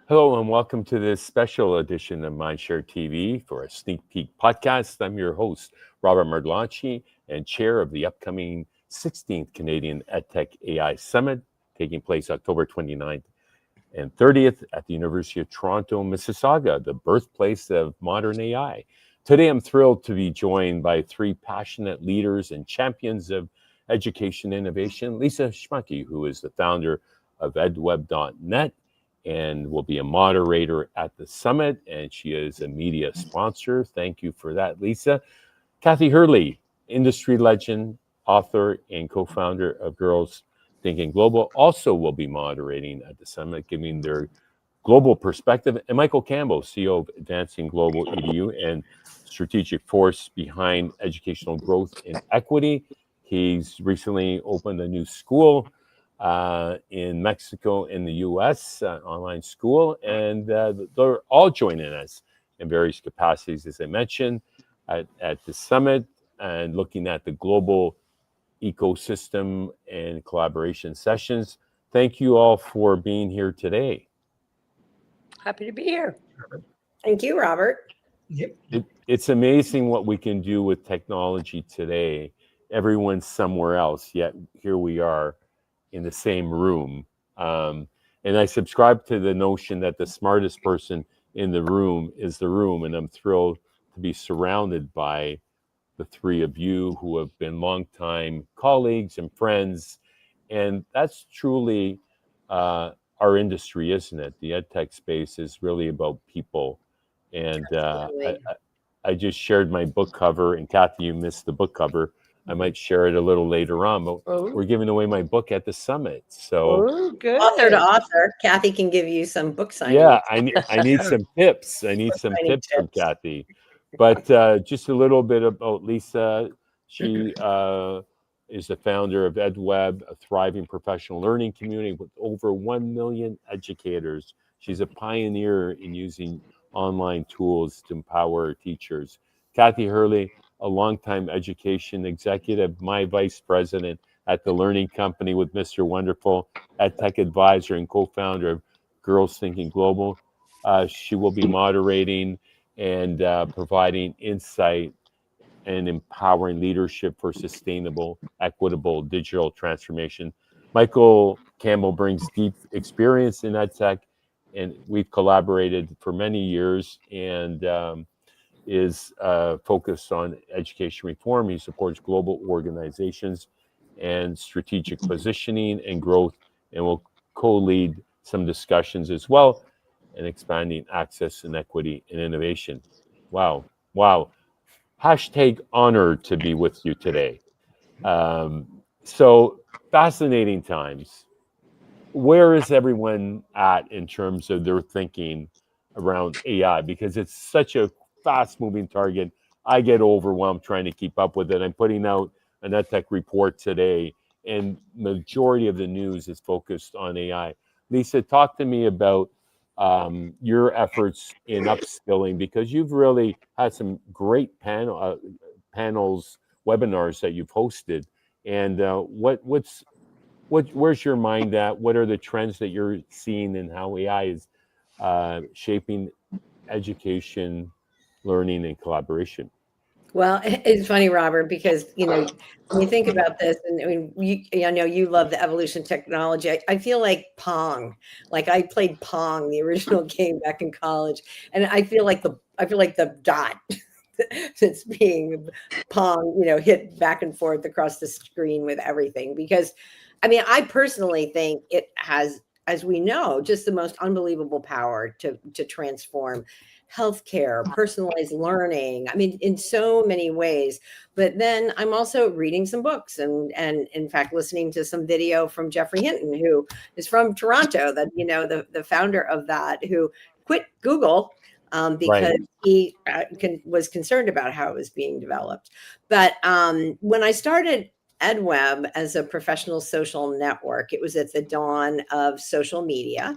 Hello and welcome to this special edition of MindShareTV for a Sneak Peek Podcast. I'm your host, Robert Martellacci, and chair of the upcoming 16th Canadian EdTech AI Summit, taking place October 29th and 30th at the University of Toronto Mississauga, the birthplace of modern AI. Today, I'm thrilled to be joined by three passionate leaders and champions of education innovation. Lisa Schmucke, who is the founder of edweb.net, and will be a moderator at the summit, and she is a media sponsor. Thank you for that, Lisa. Kathy Hurley, industry legend, author, and co-founder of Girls Thinking Global, also will be moderating at the summit, giving their global perspective. And Michael Campbell, CEO of Advancing Global EDU and strategic force behind educational growth and equity. He's recently opened a new school in Mexico and the US, online school, and they're all joining us in various capacities, as I mentioned, at the summit, and looking at the global ecosystem and collaboration sessions. Thank you all for being here today. Happy to be here. Thank you, Robert. Yep. It's amazing what we can do with technology today. Everyone's somewhere else, yet here we are in the same room. And I subscribe to the notion that the smartest person in the room is the room. And I'm thrilled to be surrounded by the three of you who have been longtime colleagues and friends. And that's truly our industry, isn't it? The EdTech space is really about people. And I just shared my book cover, and Kathy, you missed the book cover. I might share it a little later on, but we're giving away my book at the summit. So good. Author to author, Kathy can give you some book signing. Yeah, I need some tips. I need some tips from Kathy. But just a little bit about Lisa. She is the founder of EdWeb, a thriving professional learning community with over 1 million educators. She's a pioneer in using online tools to empower teachers. Kathy Hurley, a longtime education executive, my vice president at the Learning Company with Mr. Wonderful, EdTech advisor and co-founder of Girls Thinking Global. She will be moderating and providing insight and empowering leadership for sustainable, equitable digital transformation. Michael Campbell brings deep experience in EdTech, and we've collaborated for many years, and is focused on education reform. He supports global organizations and strategic positioning and growth, and will co-lead some discussions as well, and expanding access and equity and innovation. Wow. Hashtag honored to be with you today. So fascinating times. Where is everyone at in terms of their thinking around AI? Because it's such a fast-moving target. I get overwhelmed trying to keep up with it. I'm putting out an EdTech report today, and majority of the news is focused on AI. Lisa, talk to me about your efforts in upskilling, because you've really had some great panels, webinars that you've hosted. And where's your mind at? What are the trends that you're seeing in how AI is shaping education, learning, and collaboration? Well, it's funny, Robert, because when you think about this, and I mean, I know you love the evolution of technology. I feel like Pong, like I played Pong, the original game back in college, and I feel like the dot that's being Pong, hit back and forth across the screen with everything. Because, I mean, I personally think it has, as we know, just the most unbelievable power to transform healthcare, personalized learning. I mean, in so many ways. But then I'm also reading some books and in fact, listening to some video from Jeffrey Hinton, who is from Toronto, that, the founder of that, who quit Google because he was concerned about how it was being developed. But when I started EdWeb as a professional social network, it was at the dawn of social media.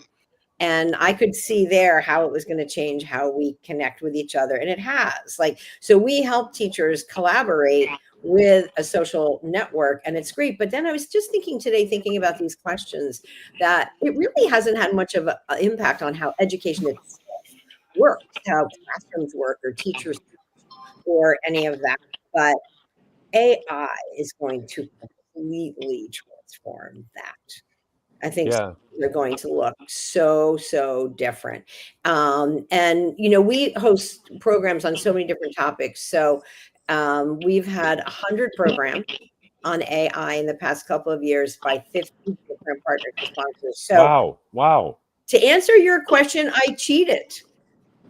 And I could see there how it was going to change how we connect with each other. And it has. So we help teachers collaborate with a social network, and it's great. But then I was just thinking today, thinking about these questions, that it really hasn't had much of an impact on how education itself works, how classrooms work or teachers or any of that. But AI is going to completely transform that. I think Yeah. they're going to look so different. And we host programs on so many different topics. So we've had 100 programs on AI in the past couple of years by 50 different partners and sponsors. So Wow. to answer your question, I cheated,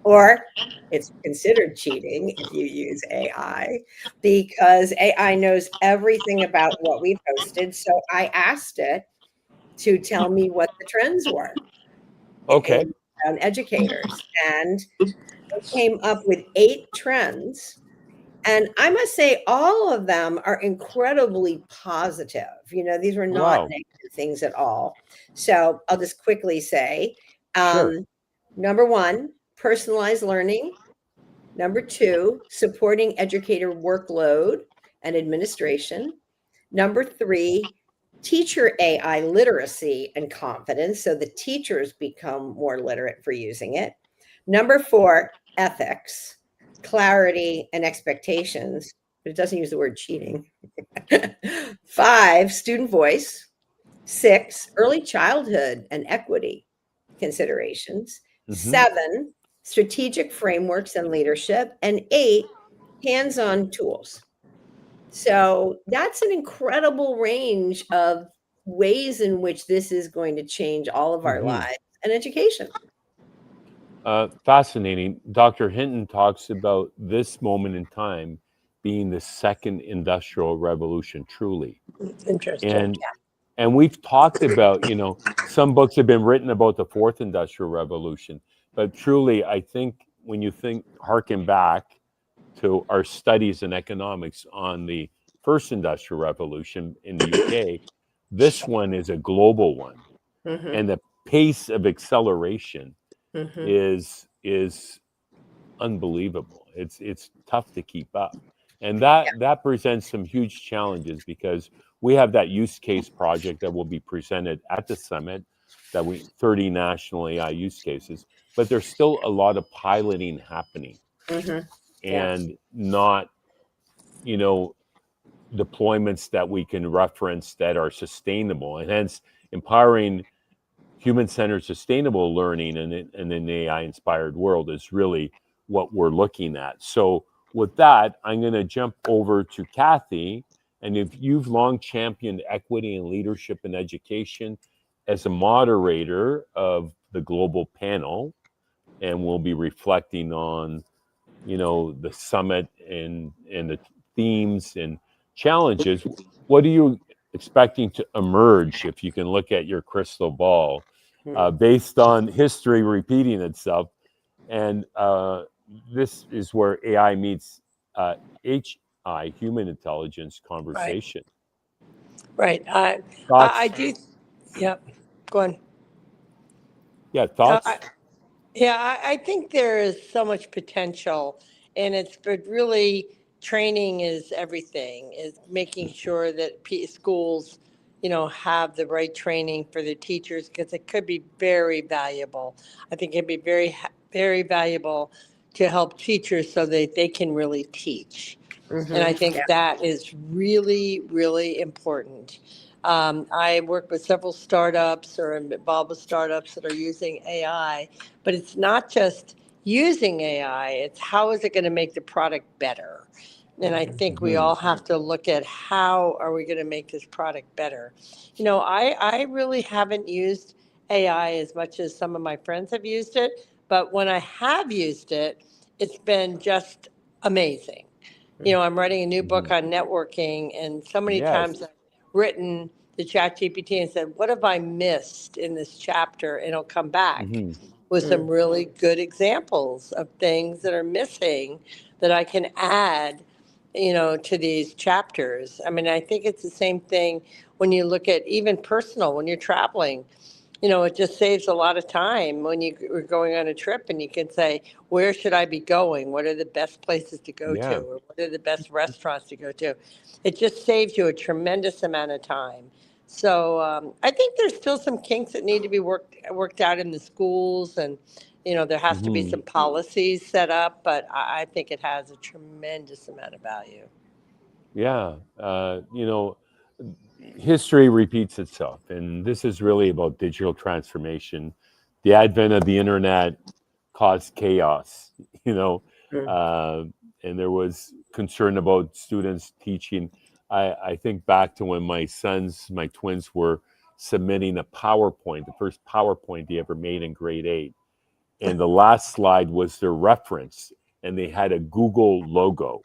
or it's considered cheating if you use AI, because AI knows everything about what we've hosted. So I asked it to tell me what the trends were Okay. on educators, and it came up with 8 trends. And I must say, all of them are incredibly positive. These were not Wow. negative things at all. So I'll just quickly say, Sure. number 1, personalized learning. Number 2, supporting educator workload and administration. Number 3, teacher AI literacy and confidence, so the teachers become more literate for using it. Number 4, ethics, clarity, and expectations, but it doesn't use the word cheating. 5, student voice. 6, early childhood and equity considerations. Mhm. 7, strategic frameworks and leadership. And 8, hands-on tools. So that's an incredible range of ways in which this is going to change all of our Mhm. lives and education. Fascinating. Dr. Hinton talks about this moment in time being the second industrial revolution, truly. Interesting. And we've talked about, some books have been written about the fourth industrial revolution, but truly, I think when you harken back to our studies in economics on the first industrial revolution in the UK, this one is a global one. Mhm, And the pace of acceleration mhm. is unbelievable. It's tough to keep up. And that presents some huge challenges, because we have that use case project that will be presented at the summit, 30 national AI use cases, but there's still a lot of piloting happening, Mhm. Yeah. and not, deployments that we can reference that are sustainable, and hence empowering human-centered sustainable learning in an AI-inspired world is really what we're looking at. So with that, I'm going to jump over to Kathy. And if you've long championed equity and leadership in education as a moderator of the global panel, and we'll be reflecting on, the summit and the themes and challenges, what are you expecting to emerge, if you can look at your crystal ball, based on history repeating itself? And this is where AI meets HI, human intelligence conversation. Right. Thoughts? I do. Yep. Go on. Yeah, thoughts? I think there is so much potential, and but really training is everything. Is making sure that schools, have the right training for their teachers, because it could be very valuable. I think it'd be very valuable to help teachers so that they can really teach. And I think that is really important. I work with several startups, or am involved with startups that are using AI, but it's not just using AI, it's how is it going to make the product better? And I think we all have to look at how are we going to make this product better. I really haven't used AI as much as some of my friends have used it, but when I have used it, it's been just amazing. I'm writing a new book on networking, and so many times I've written to ChatGPT and said, what have I missed in this chapter? And it'll come back with some really good examples of things that are missing that I can add, to these chapters. I mean, I think it's the same thing when you look at even personal, when you're traveling. it just saves a lot of time when you're going on a trip, and you can say, where should I be going? What are the best places to go to? Yeah. Or what are the best restaurants to go to? It just saves you a tremendous amount of time. So I think there's still some kinks that need to be worked out in the schools, and there has to be some policies set up, but I think it has a tremendous amount of value. Yeah. History repeats itself, and this is really about digital transformation. The advent of the internet caused chaos, and there was concern about students teaching. I think back to when my twins were submitting a PowerPoint, the first PowerPoint they ever made in grade 8. And the last slide was their reference, and they had a Google logo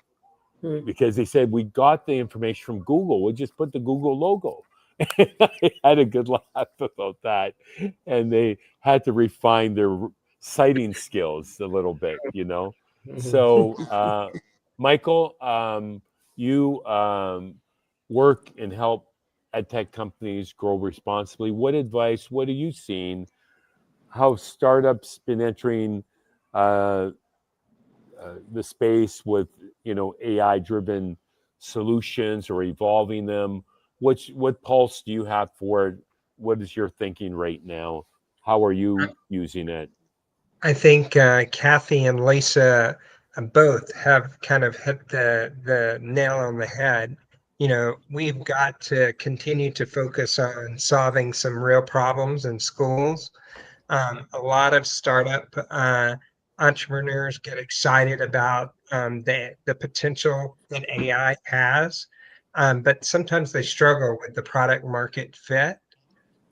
because they said, we got the information from Google. We'll just put the Google logo. And I had a good laugh about that. And they had to refine their citing skills a little bit, So, Michael, you work and help edtech companies grow responsibly. What are you seeing? How startups been entering the space with AI-driven solutions or evolving them? What pulse do you have for it? What is your thinking right now? How are you using it? I think Kathy and Lisa both have kind of hit the nail on the head. We've got to continue to focus on solving some real problems in schools. A lot of startup entrepreneurs get excited about the potential that AI has, but sometimes they struggle with the product market fit.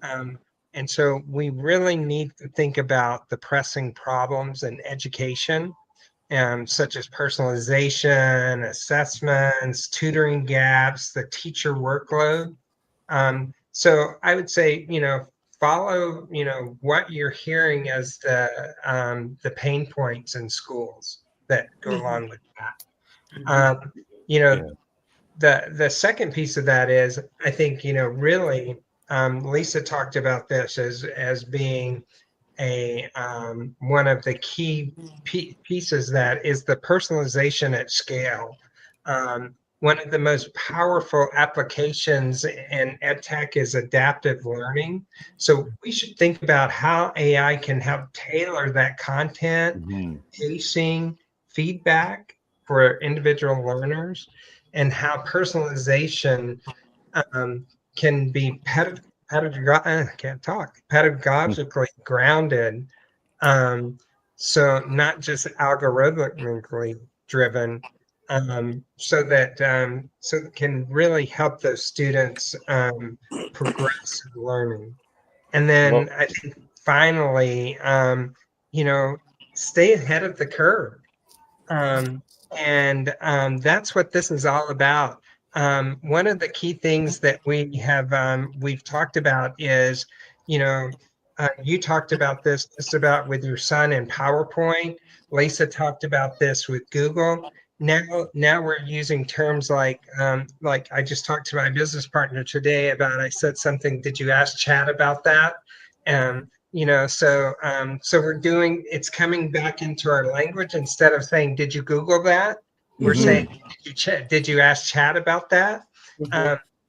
And so we really need to think about the pressing problems in education, such as personalization, assessments, tutoring gaps, the teacher workload. So I would say, follow, what you're hearing as the pain points in schools that go along with that. The second piece of that is, I think, really, Lisa talked about this as being a one of the key pieces that is the personalization at scale. One of the most powerful applications in EdTech is adaptive learning. So we should think about how AI can help tailor that content, pacing, feedback for individual learners, and how personalization can be pedagogically grounded. So not just algorithmically driven, so that it can really help those students progress in learning. And then I think finally, stay ahead of the curve. And that's what this is all about. One of the key things that we've talked about is, you talked about this about with your son in PowerPoint. Lisa talked about this with Google. Now we're using terms like I just talked to my business partner today about, I said something, did you ask Chat about that? So we're doing, it's coming back into our language. Instead of saying, did you Google that? We're saying, did you ask Chat about that?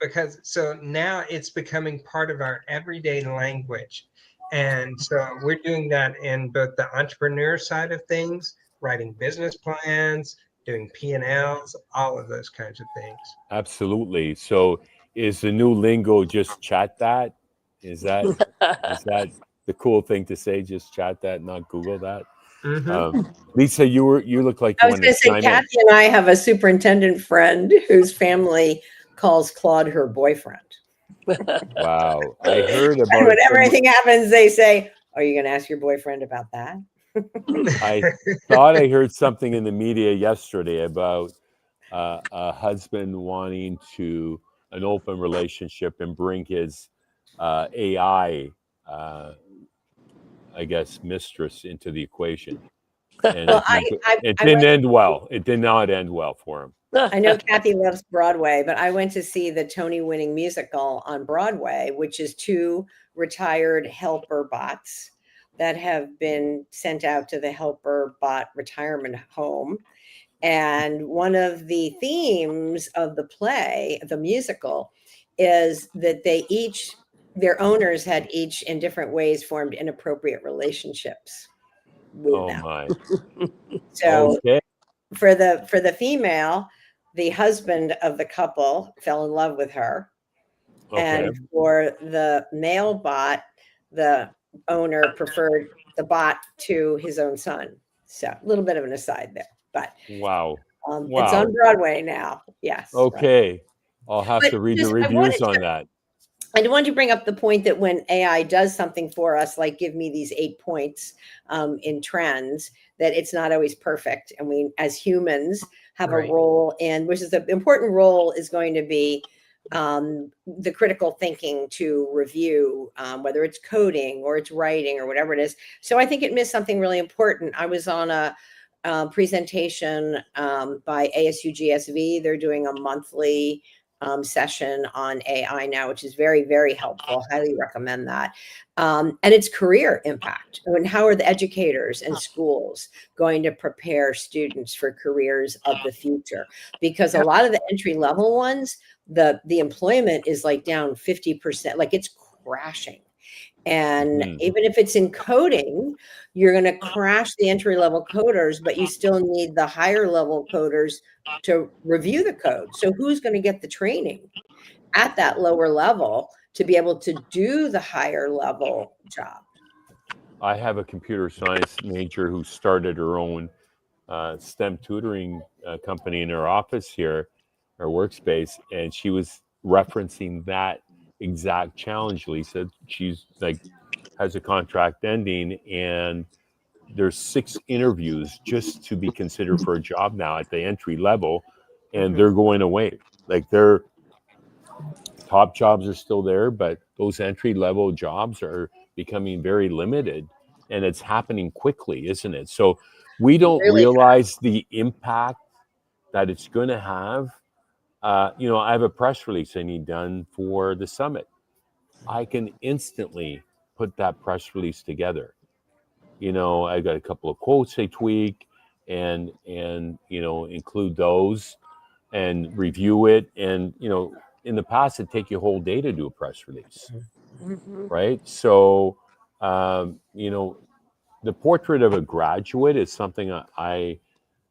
Because so now it's becoming part of our everyday language. And so we're doing that in both the entrepreneur side of things, writing business plans, doing P&Ls, all of those kinds of things. Absolutely. So is the new lingo just chat that? Is that the cool thing to say? Just chat that, not Google that? Lisa, you look like you I was going to say, Kathy and I have a superintendent friend whose family calls Claude her boyfriend. Wow. I heard about and whenever anything happens, they say, are you going to ask your boyfriend about that? I thought I heard something in the media yesterday about a husband wanting an open relationship and bring his AI, I guess, mistress into the equation. And it didn't end well. It did not end well for him. I know Kathy loves Broadway, but I went to see the Tony-winning musical on Broadway, which is 2 retired helper bots that have been sent out to the helper bot retirement home. And one of the themes of the play, the musical, is that their owners had each in different ways formed inappropriate relationships with them. My. So Okay. for the female, the husband of the couple fell in love with her. Okay. And for the male bot, the owner preferred the bot to his own son. So a little bit of an aside there, but Wow. it's on Broadway now. Yes. Okay. I'll have But to read the just- reviews on that. I wanted to bring up the point that when AI does something for us, like give me these 8 points in trends, that it's not always perfect. And we, as humans, have a role in, which is an important role, is going to be the critical thinking to review, whether it's coding or it's writing or whatever it is. So I think it missed something really important. I was on a presentation by ASU GSV. They're doing a monthly session on AI now, which is very, very helpful. Highly recommend that. And it's career impact. And how are the educators and schools going to prepare students for careers of the future? Because a lot of the entry level ones, the employment is like down 50%, like it's crashing. And even if it's in coding, you're going to crash the entry level coders, but you still need the higher level coders to review the code. So who's going to get the training at that lower level to be able to do the higher level job? I have a computer science major who started her own STEM tutoring company in her office here, her workspace, and she was referencing that exact challenge. Lisa, she's like has a contract ending, and there's 6 interviews just to be considered for a job now at the entry level, and they're going away. Like their top jobs are still there, but those entry level jobs are becoming very limited, and it's happening quickly, isn't it? So we don't realize the impact that it's going to have. I have a press release I need done for the summit. I can instantly put that press release together. I got a couple of quotes I tweak and include those and review it. And, in the past, it'd take you a whole day to do a press release, right? So, the portrait of a graduate is something I'm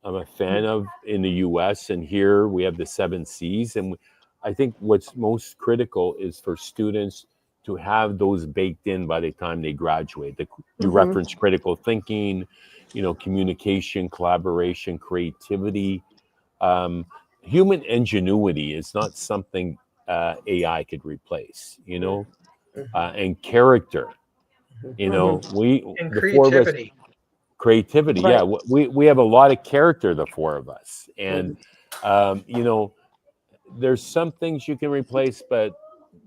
a fan of in the US, and here we have the 7 C's. And I think what's most critical is for students to have those baked in by the time they graduate. You reference critical thinking, communication, collaboration, creativity. Human ingenuity is not something AI could replace, and character. And the creativity. 4 of us, creativity, yeah, we have a lot of character, the 4 of us, and there's some things you can replace, but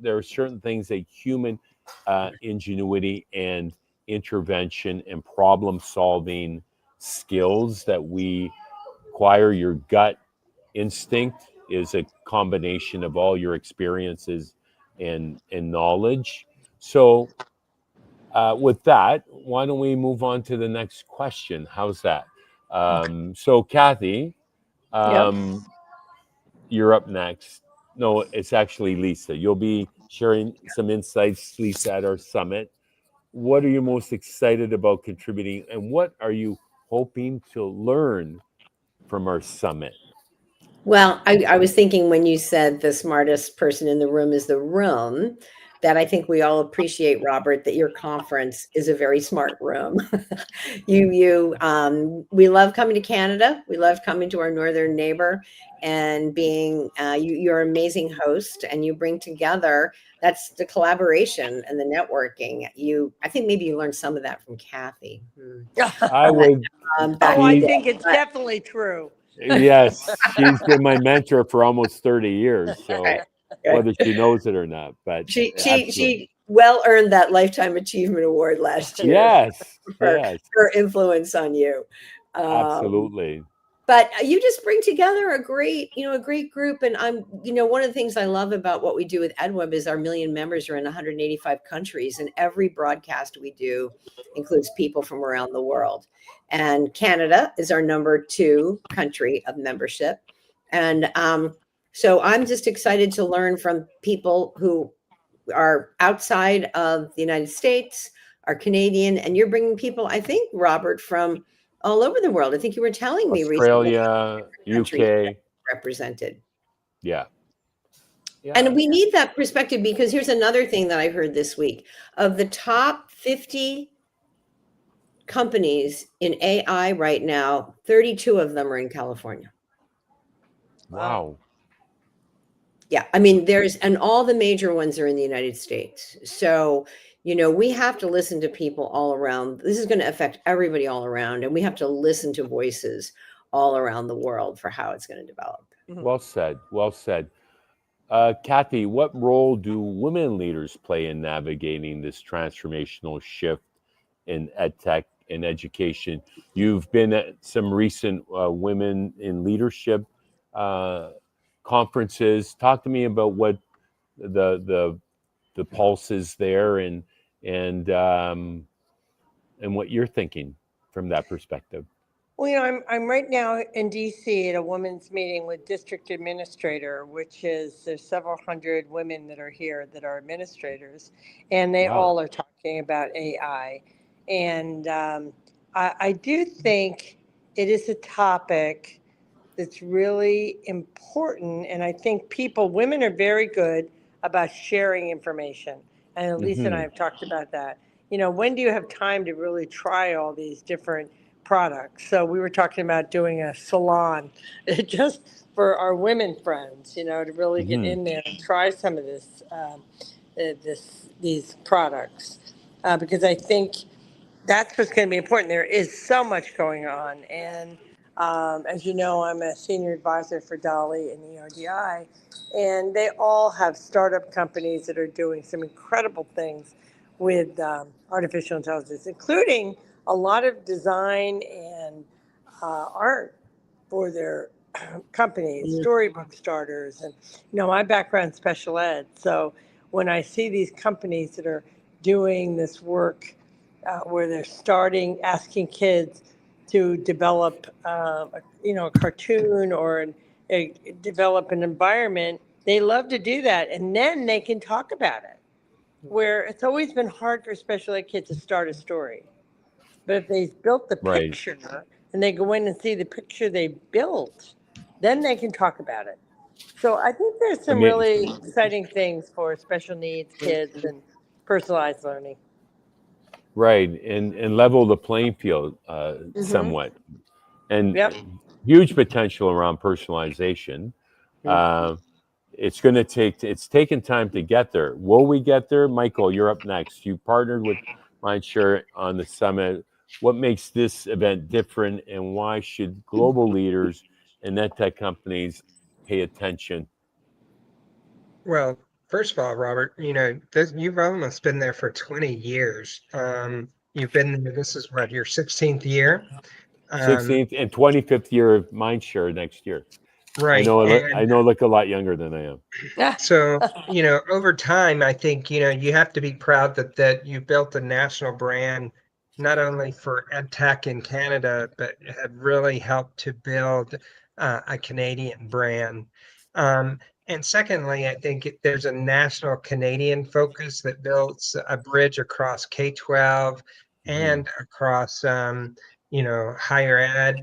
there are certain things that human ingenuity and intervention and problem solving skills that we acquire. Your gut instinct is a combination of all your experiences and knowledge. So with that, why don't we move on to the next question? How's that? So Kathy, you're up next. No, it's actually Lisa. You'll be sharing some insights, Lisa, at our summit. What are you most excited about contributing, and what are you hoping to learn from our summit? Well, I was thinking when you said the smartest person in the room is the room, that I think we all appreciate, Robert, that your conference is a very smart room. We love coming to Canada. We love coming to our northern neighbor and being, you're an amazing host, and you bring together, that's the collaboration and the networking. I think maybe you learned some of that from Kathy. I would. I think it's definitely true. Yes, she's been my mentor for almost 30 years. So whether she knows it or not, but she well earned that Lifetime Achievement Award last year. Yes, for her influence on you. Absolutely. But you just bring together a great group. And one of the things I love about what we do with EdWeb is our million members are in 185 countries, and every broadcast we do includes people from around the world. And Canada is our number 2 country of membership. And so I'm just excited to learn from people who are outside of the United States, are Canadian, and you're bringing people, I think, Robert, from all over the world. I think you were telling me recently. Australia, UK. Represented. Yeah. And we need that perspective, because here's another thing that I heard this week. Of the top 50 companies in AI right now, 32 of them are in California. Wow. Yeah, I mean, and all the major ones are in the United States. So, we have to listen to people all around. This is going to affect everybody all around, and we have to listen to voices all around the world for how it's going to develop. Well said. Well said. Kathy, what role do women leaders play in navigating this transformational shift in EdTech and education? You've been at some recent women in leadership conferences. Talk to me about what the pulse is there, and what you're thinking from that perspective. Well, I'm right now in DC at a women's meeting with district administrator, which is there's several hundred women that are here that are administrators, and they all are talking about AI. And I do think it is a topic that's really important. And I think women are very good about sharing information. And Lisa and I have talked about that. When do you have time to really try all these different products? So we were talking about doing a salon just for our women friends, to really get in there and try some of these products, because I think that's what's going to be important. There is so much going on, and as you know, I'm a senior advisor for DALI and ERDI, and they all have startup companies that are doing some incredible things with artificial intelligence, including a lot of design and art for their companies, storybook starters. And, my background's special ed. So when I see these companies that are doing this work where they're asking kids to develop, a cartoon or develop an environment, they love to do that. And then they can talk about it, where it's always been hard for special ed kids to start a story. But if they built the picture and they go in and see the picture they built, then they can talk about it. So I think there's some really exciting things for special needs kids and personalized learning. Right, and level the playing field somewhat. And huge potential around personalization. It's taken time to get there. Will we get there? Michael, you're up next. You partnered with MindShare on the summit. What makes this event different, and why should global leaders and EdTech companies pay attention? Well, first of all, Robert, you've almost been there for 20 years. You've been there, this is what, your 16th year? 16th and 25th year of MindShare next year. Right. I know I look a lot younger than I am. So, over time, I think, you have to be proud that you built a national brand, not only for EdTech in Canada, but have really helped to build a Canadian brand. And secondly, I think there's a national Canadian focus that builds a bridge across K-12 and across, higher ed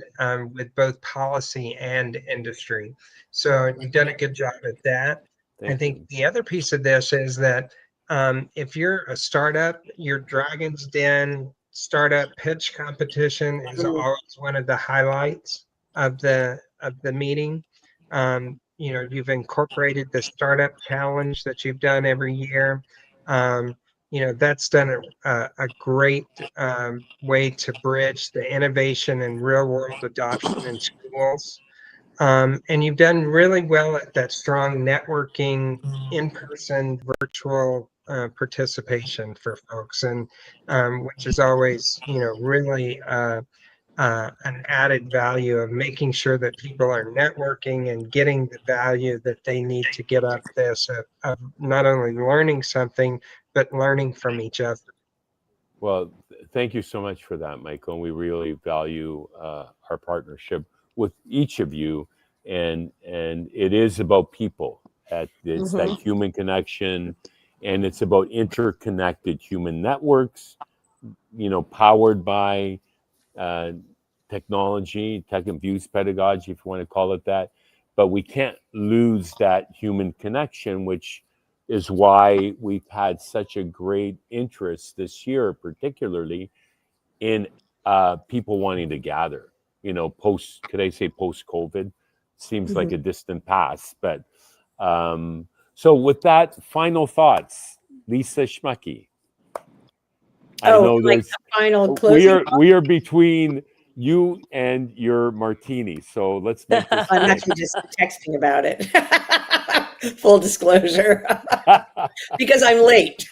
with both policy and industry. So you've done a good job at that. I think the other piece of this is that if you're a startup, your Dragon's Den startup pitch competition is always one of the highlights of the meeting. You've incorporated the startup challenge that you've done every year. That's done a great way to bridge the innovation and real world adoption in schools. And you've done really well at that strong networking, in-person, virtual participation for folks, and which is always, really an added value of making sure that people are networking and getting the value that they need to get up this of not only learning something, but learning from each other. Well, thank you so much for that, Michael. And we really value our partnership with each of you. And it is about people. It's that human connection, and it's about interconnected human networks, powered by technology, tech-infused pedagogy, if you want to call it that. But we can't lose that human connection, which is why we've had such a great interest this year, particularly in people wanting to gather. Could I say post-COVID? Seems like a distant past. But so with that, final thoughts, Lisa Schmucky. I know like there's the final closing. we are between you and your martini, so let's make this I'm actually just texting about it. Full disclosure, because I'm late.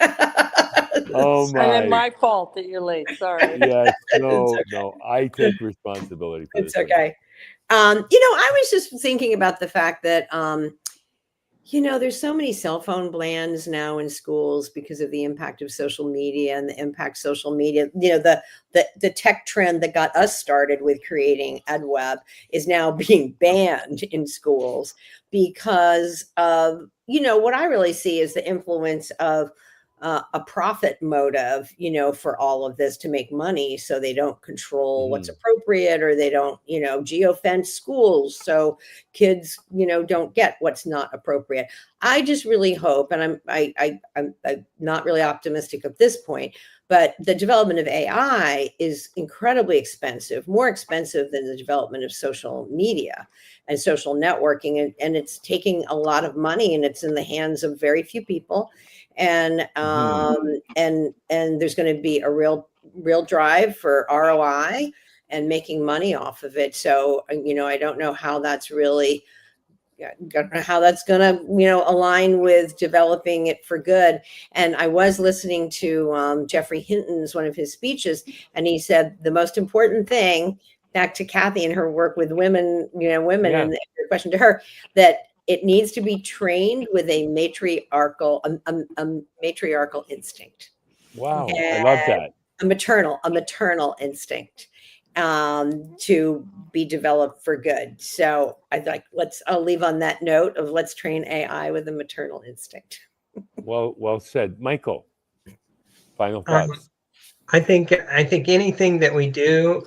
Oh my! And then my fault that you're late. Sorry. Yes, okay. no, I take responsibility for It's this. okay. I was just thinking about the fact that there's so many cell phone bans now in schools because of the impact of social media and the impact social media, the tech trend that got us started with creating EdWeb is now being banned in schools because of, what I really see is the influence of a profit motive, for all of this to make money. So they don't control what's appropriate, or they don't, geofence schools. So kids, don't get what's not appropriate. I just really hope, and I'm not really optimistic at this point, but the development of AI is incredibly expensive, more expensive than the development of social media and social networking. And it's taking a lot of money, and it's in the hands of very few people. And and there's going to be a real drive for ROI and making money off of it. So, I don't know how that's really going to, align with developing it for good. And I was listening to Jeffrey Hinton's, one of his speeches, and he said the most important thing, back to Kathy and her work with women, and your question to her, that it needs to be trained with a matriarchal instinct. Wow, I love that. A maternal instinct to be developed for good. So I'll leave on that note of let's train AI with a maternal instinct. Well said, Michael. Final thoughts. I think anything that we do,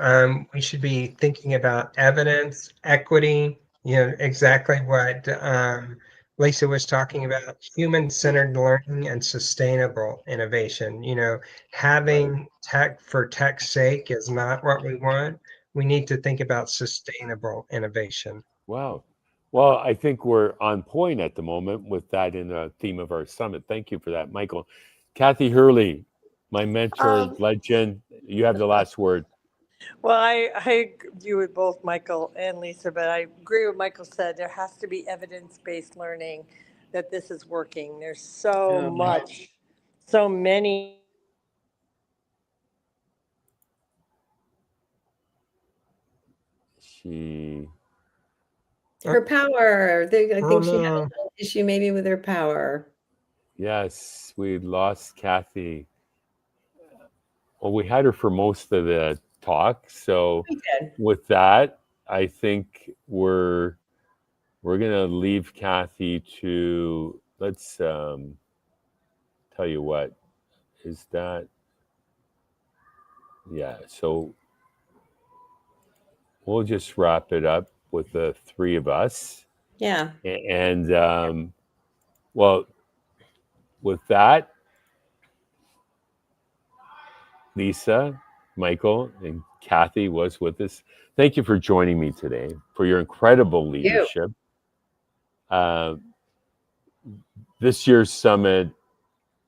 we should be thinking about evidence, equity, exactly what Lisa was talking about, human-centered learning and sustainable innovation. Having tech for tech's sake is not what we want. We need to think about sustainable innovation. Wow. Well, I think we're on point at the moment with that in the theme of our summit. Thank you for that, Michael. Kathy Hurley, my mentor, legend, you have the last word. Well, I agree with both Michael and Lisa, but I agree with Michael said. There has to be evidence-based learning that this is working. There's so many. Her power. I think she had an issue maybe with her power. Yes, we lost Kathy. Well, we had her for most of the talk. So with that, I think we're gonna leave Kathy to, let's tell you what is that. Yeah, so we'll just wrap it up with the three of us. Yeah. And well, with that, Lisa, Michael, and Kathy was with us. Thank you for joining me today, for your incredible leadership. This year's summit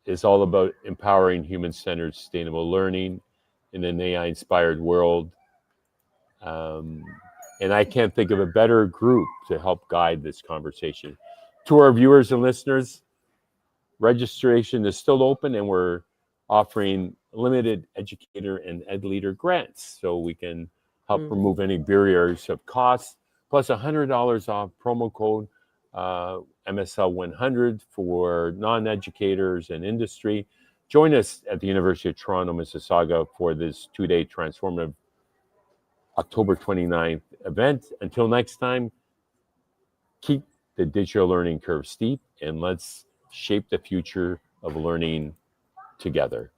is all about empowering human-centered sustainable learning in an AI-inspired world. And I can't think of a better group to help guide this conversation. To our viewers and listeners, registration is still open, and we're offering limited educator and ed leader grants, so we can help remove any barriers of cost, plus $100 off promo code MSL100 for non-educators and industry. Join us at the University of Toronto Mississauga for this 2-day transformative October 29th event. Until next time, keep the digital learning curve steep, and let's shape the future of learning together.